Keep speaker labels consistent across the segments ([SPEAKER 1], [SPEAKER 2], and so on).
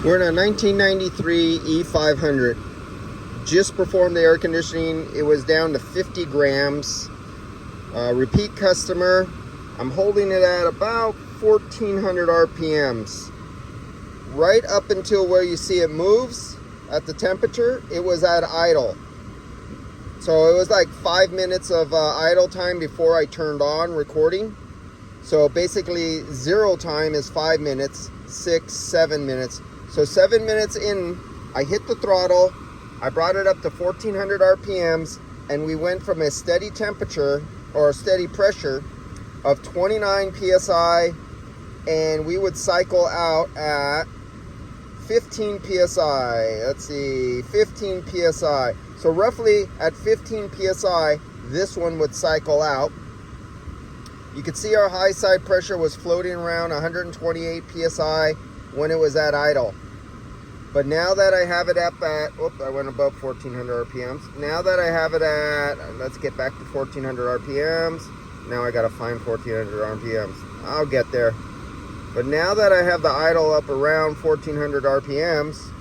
[SPEAKER 1] We're in a 1993 E500. Just performed the air conditioning. It was down to 50 grams. Repeat customer. I'm holding it at about 1400 RPMs. Right up until where you see it moves at the temperature, it was at idle. So it was like 5 minutes of idle time before I turned on recording. So basically 0 time is 5 minutes, 6, 7 minutes. So 7 minutes in, I hit the throttle, I brought it up to 1400 RPMs, and we went from a steady temperature or a steady pressure of 29 PSI, and we would cycle out at 15 PSI. Let's see, 15 PSI. So roughly at 15 PSI, this one would cycle out. You could see our high side pressure was floating around 128 PSI when it was at idle. But now that I have it up at, I went above 1400 RPMs. Now that I have it at, let's get back to 1400 RPMs. Now I gotta find 1400 RPMs. I'll get there. But now that I have the idle up around 1400 RPMs,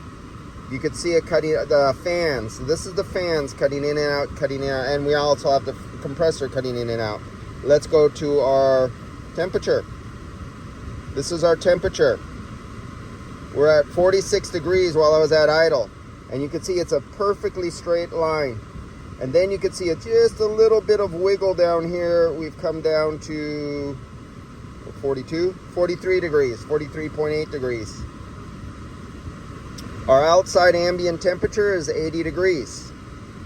[SPEAKER 1] you could see it cutting the fans. This is the fans cutting in and out, and we also have the compressor cutting in and out. Let's go to our temperature. This is our temperature. We're at 46 degrees while I was at idle. And you can see it's a perfectly straight line. And then you can see it just a little bit of wiggle down here. We've come down to 43 degrees, 43.8 degrees. Our outside ambient temperature is 80 degrees.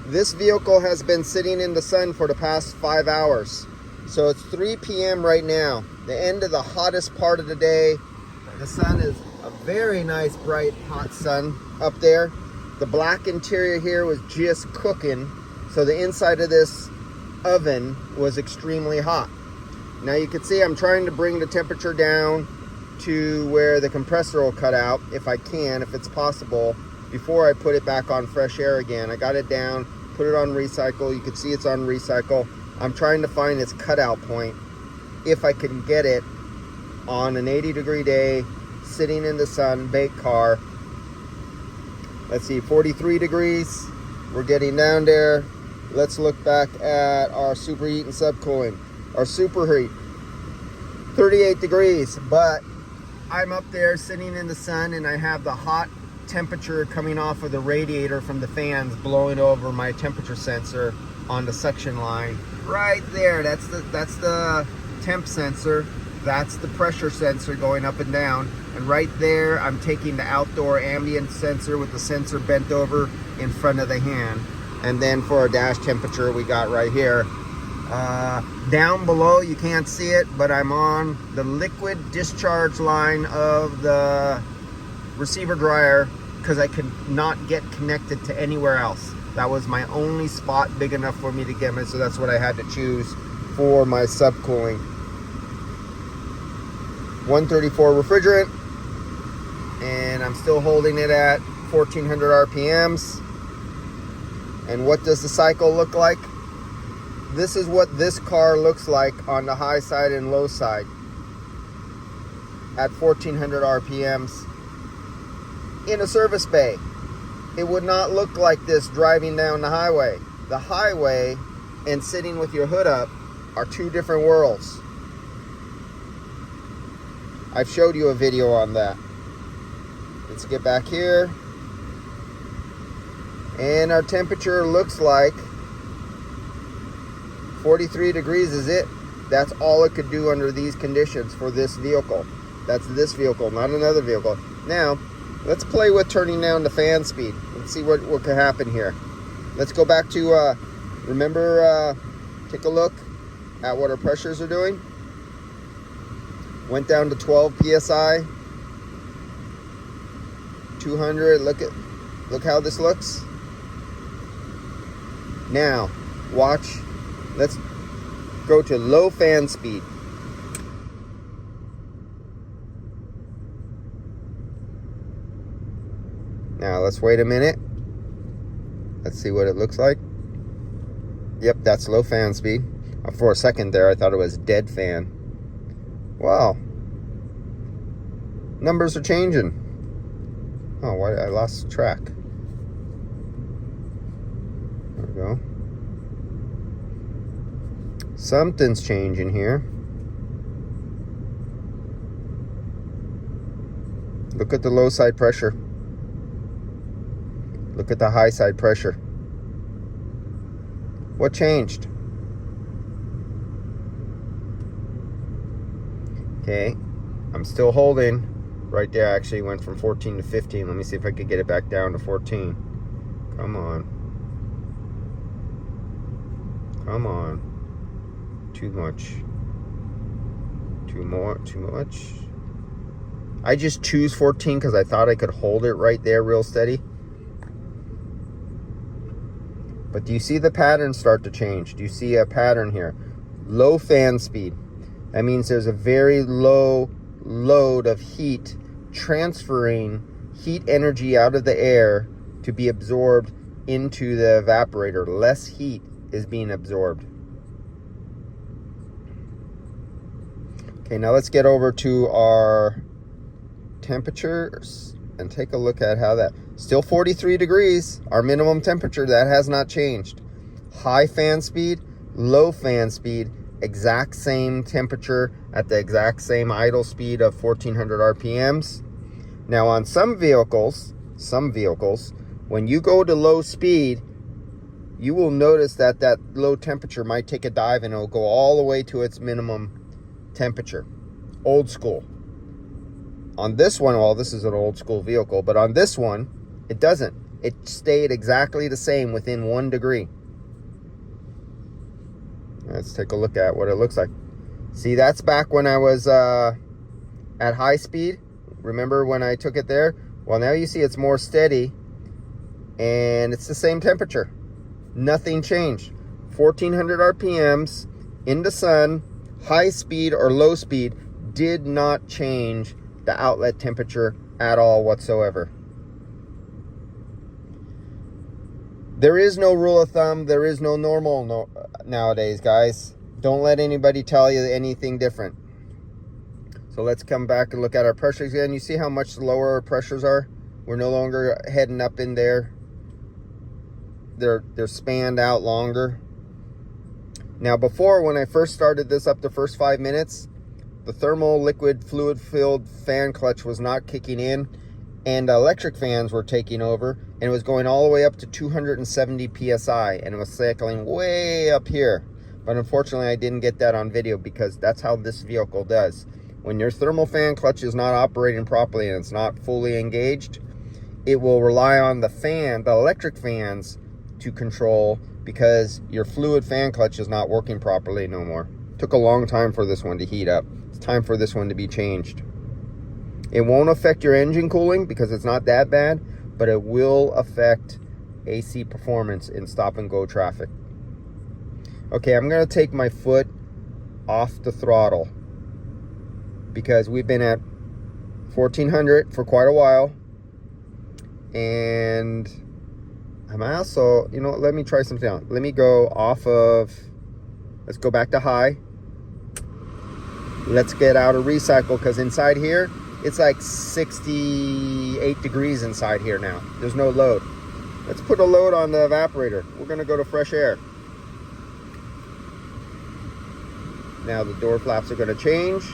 [SPEAKER 1] This vehicle has been sitting in the sun for the past 5 hours. So it's 3 p.m. right now, the end of the hottest part of the day. The sun is a very nice, bright, hot sun up there. The black interior here was just cooking, so the inside of this oven was extremely hot. Now you can see I'm trying to bring the temperature down to where the compressor will cut out, if I can, if it's possible, before I put it back on fresh air again. I got it down, put it on recycle. You can see it's on recycle. I'm trying to find its cutout point, if I can get it on an 80-degree day, sitting in the sun, baked car. Let's see, 43 degrees. We're getting down there. Let's look back at our superheat and subcooling. Our superheat, 38 degrees, but I'm up there sitting in the sun and I have the hot temperature coming off of the radiator from the fans blowing over my temperature sensor on the suction line. Right there, that's the temp sensor. That's the pressure sensor going up and down. And right there, I'm taking the outdoor ambient sensor with the sensor bent over in front of the hand. And then for our dash temperature, we got right here. Down below, you can't see it, but I'm on the liquid discharge line of the receiver dryer because I could not get connected to anywhere else. That was my only spot big enough for me to get me, so that's what I had to choose for my subcooling. 134 refrigerant, and I'm still holding it at 1400 RPMs. And what does the cycle look like? This is what this car looks like on the high side and low side at 1400 RPMs in a service bay. It would not look like this driving down the highway. The highway and sitting with your hood up are two different worlds. I've showed you a video on that. Let's get back here. And our temperature looks like 43 degrees is it. That's all it could do under these conditions for this vehicle. That's this vehicle, not another vehicle. Now, let's play with turning down the fan speed. Let's see what could happen here. Let's go back to, take a look at what our pressures are doing. Went down to 12 PSI. 200, look how this looks. Now, watch. Let's go to low fan speed. Now let's wait a minute. Let's see what it looks like. Yep, that's low fan speed. For a second there, I thought it was dead fan. Wow. Numbers are changing. Oh, why I lost track. There we go. Something's changing here. Look at the low side pressure. Look at the high side pressure. What changed? Okay, I'm still holding right there. Actually went from 14 to 15. Let me see if I could get it back down to 14. Come on. Come on. Too much. Too much. I just choose 14 because I thought I could hold it right there real steady. But do you see the pattern start to change? Do you see a pattern here? Low fan speed. That means there's a very low load of heat transferring heat energy out of the air to be absorbed into the evaporator. Less heat is being absorbed. Okay, now let's get over to our temperatures and take a look at how that, still 43 degrees, our minimum temperature, that has not changed. High fan speed, low fan speed, exact same temperature at the exact same idle speed of 1400 RPMs. Now on some vehicles, when you go to low speed, you will notice that that low temperature might take a dive and it'll go all the way to its minimum temperature. Old school. On this one, well, this is an old school vehicle, but on this one, it doesn't. It stayed exactly the same within 1 degree. Let's take a look at what it looks like. See, that's back when I was at high speed. Remember when I took it there? Well, now you see it's more steady and it's the same temperature. Nothing changed. 1400 RPMs in the sun, high speed or low speed, did not change the outlet temperature at all whatsoever. There is no rule of thumb. There is no normal nowadays, guys. Don't let anybody tell you anything different. So let's come back and look at our pressures again. You see how much lower our pressures are? We're no longer heading up in there. They're spanned out longer. Now before, when I first started this up the first 5 minutes, the thermal liquid fluid filled fan clutch was not kicking in and electric fans were taking over, and it was going all the way up to 270 psi, and it was cycling way up here. But unfortunately I didn't get that on video because that's how this vehicle does. When your thermal fan clutch is not operating properly and it's not fully engaged, it will rely on the fan, the electric fans, to control, because your fluid fan clutch is not working properly no more. Took a long time for this one to heat up. It's time for this one to be changed. It won't affect your engine cooling because it's not that bad, but it will affect AC performance in stop and go traffic. Okay, I'm gonna take my foot off the throttle because we've been at 1400 for quite a while, and I'm also, you know, let me try something out. Let me go off of, let's go back to high. Let's get out of recycle, because inside here, it's like 68 degrees inside here now. There's no load. Let's put a load on the evaporator. We're gonna go to fresh air. Now the door flaps are gonna change.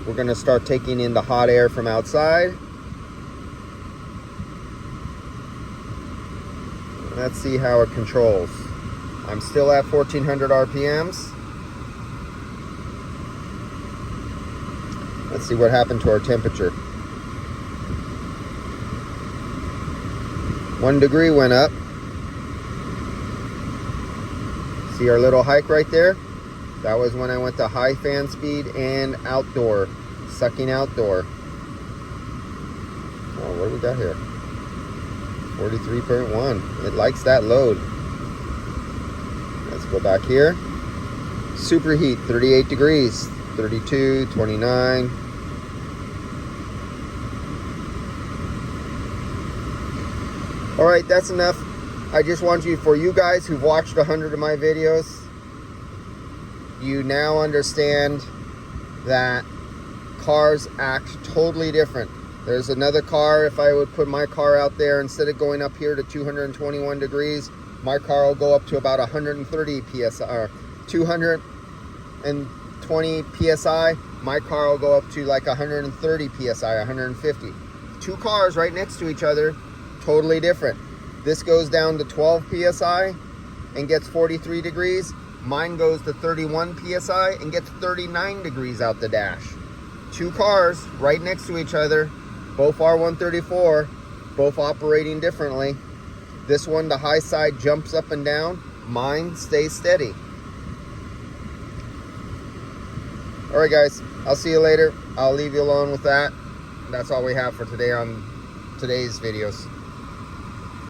[SPEAKER 1] We're gonna start taking in the hot air from outside. Let's see how it controls. I'm still at 1400 RPMs. Let's see what happened to our temperature. 1 degree went up. See our little hike right there? That was when I went to high fan speed and outdoor, sucking outdoor. Oh, what do we got here? 43.1. It likes that load. Let's go back here. Superheat, 38 degrees, 32, 29. All right, that's enough. I just want you, for you guys who've watched 100 of my videos, you now understand that cars act totally different There's another car. If I would put my car out there, instead of going up here to 221 degrees, my car will go up to about 130 psi, or 220 psi. My car will go up to like 130 psi, 150. Two cars right next to each other, totally different. This goes down to 12 psi and gets 43 degrees. Mine goes to 31 psi and gets 39 degrees out the dash. Two cars right next to each other, both R134, both operating differently. This one, the high side jumps up and down. Mine stays steady. All right, guys, I'll see you later. I'll leave you alone with that. That's all we have for today on today's videos.